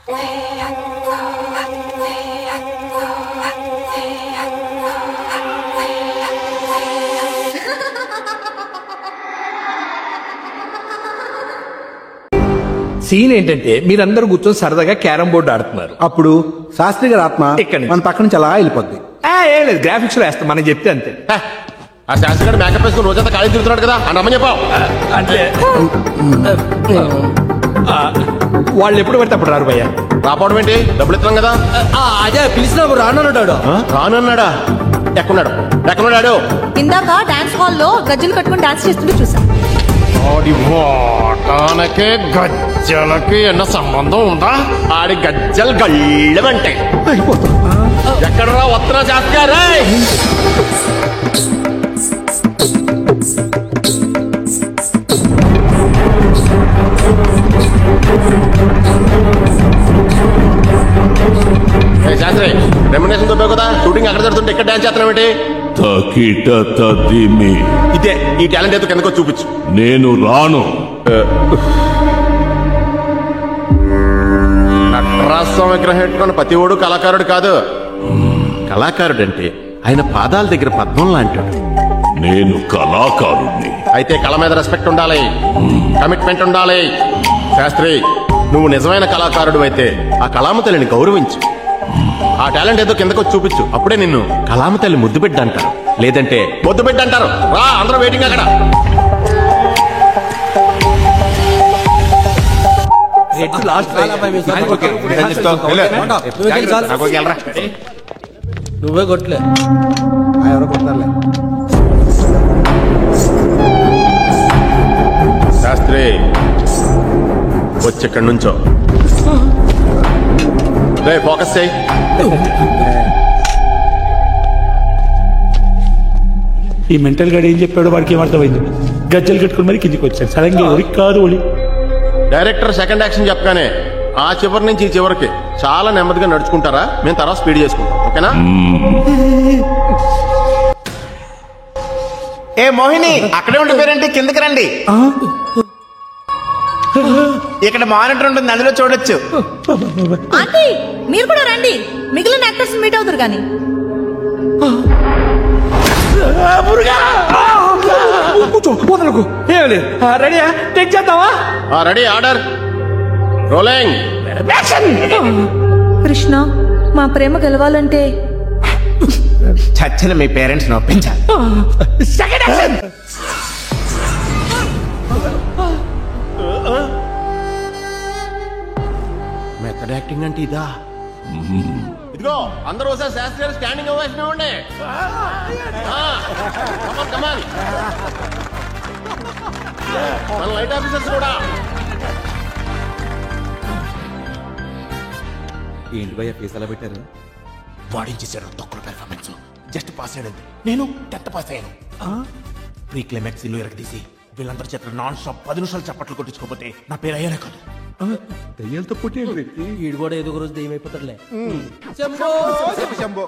Scene ఏంటంటే మీరందరూ కూర్చొని సరదాగా క్యారం బోర్డు ఆడుతున్నారు. అప్పుడు శాస్త్రి గారి ఆత్మ ఎక్కడి మన పక్క నుంచి అలా వెళ్ళిపోద్ది. ఏం లేదు, గ్రాఫిక్స్ లో వేస్తాం, మనం చెప్తే అంతే. ఆ శాస్త్రి గారు మేకప్ వేసుకుని రోజంతా ఖాళీ తిరుగుతున్నాడు కదా అని అమ్మ చెప్పావు. అంటే వాళ్ళు ఎప్పుడు పడితే అప్పుడు రారు భయ్యా. రాపోవడం ఏంటి? డబ్బులు ఇస్తున్నాం కదా. అదే పిలిచినప్పుడు రానన్నాడు. రానన్నాడా? ఎక్కడున్నాడు? ఇందాక డాన్స్ హాల్ లో గజ్జలు కట్టుకుని డాన్స్ చేస్తుంటే చూసా. వాటానికి గజ్జలకి ఎన్న సంబంధం ఉందా? ఆడి గజ్జలు గళ్ళమంటే ఎక్కడరా వస్తున్నా చేస్తారా? శాస్త్రి రెమ్యునరేషన్ దొబ్బావు కదా, షూటింగ్ అక్కడ జరుగుతుంటే ఇక్కడ డాన్స్ చేస్తున్నావు ఏంటి? ఇదే ఈ టాలెంట్ ఏదో కిందకో చూపించు. నేను రాను. నటరాజస్వామి విగ్రహం పెట్టుకున్న ప్రతి ఓడు కళాకారుడు కాదు. కళాకారుడు అంటే ఆయన పాదాల దగ్గర పద్మం లాంటాడు. నేను కళాకారుణ్ణి. అయితే కళ మీద రెస్పెక్ట్ ఉండాలి, కమిట్మెంట్ ఉండాలి. శాస్త్రి, నువ్వు నిజమైన కళాకారుడు అయితే ఆ కళామ తల్లిని గౌరవించు. ఆ టాలెంట్ ఏదో కిందకు చూపించు. అప్పుడే నిన్ను కళామ తల్లి ముద్దు బిడ్డ అంటారు, లేదంటే ముద్దు బిడ్డ అంటారు. రా, అందరూ వెయిటింగ్ అక్కడ. నువ్వే కొట్లే, ఎవరో కొడతారులే. శాస్త్రి వచ్చి ఇక్కడి నుంచో ఫోకస్ చేయి. ఈ మెంటల్ గాడు ఏం చెప్పాడో వాడికి ఏమర్థమైంది. గజ్జలు కట్టుకుని మరి కిందికి వచ్చాడు. సడన్ గా ఒరికి కాదు ఒలి. డైరెక్టర్ సెకండ్ యాక్షన్ చెప్పగానే ఆ చివరి నుంచి ఈ చివరికి చాలా నెమ్మదిగా నడుచుకుంటారా, మేము తర్వాత స్పీడ్ చేసుకుంటాం. ఓకేనా? ఏ మోహిని, అక్కడే ఉండిపోయారంటే కిందకి రండి. ఇక్కడ మానిటర్ ఉంటుంది, అందులో చూడొచ్చు. ఆంటీ మీరు కూడా రండి, మిగిలిన యాక్టర్స్ మీట్ అవుతారు కానీ. రెడీయా? టేక్ చేద్దామా? Ready, order, rolling. కృష్ణ, మా ప్రేమ గెలవాలంటే చచ్చిన మీ పేరెంట్స్ నొప్పించాలి. మెథడ్ యాక్టింగ్ అంటే ఇదా? ఇదిగో అందరూ ఒకసారి శాస్త్రి గారు స్టాండింగ్ ఓవేషన్ ఇవ్వండి. కమాన్ మన లైట్ ఆఫీసర్స్ కూడా. ఏంటి భయ్య ఫేస్ అలా పెట్టారు? వాడించేసాడు తొక్కల పెర్ఫార్మెన్స్. జస్ట్ పాస్ అయ్యాడు. నేను 10th పాస్ అయ్యాను. ప్రీ క్లైమాక్స్ ఇల్లు ఎరగదీసి వీళ్ళందరి చేత నాన్ స్టాప్ 10 నిమిషాలు చప్పట్లు కొట్టించుకోపోతే నా పేరు అయ్యానే కాదు. దయ్యాలతో పుట్టి వీడు కూడా ఏదో రోజు దెయ్యం అయిపోతాడులే. శంభో.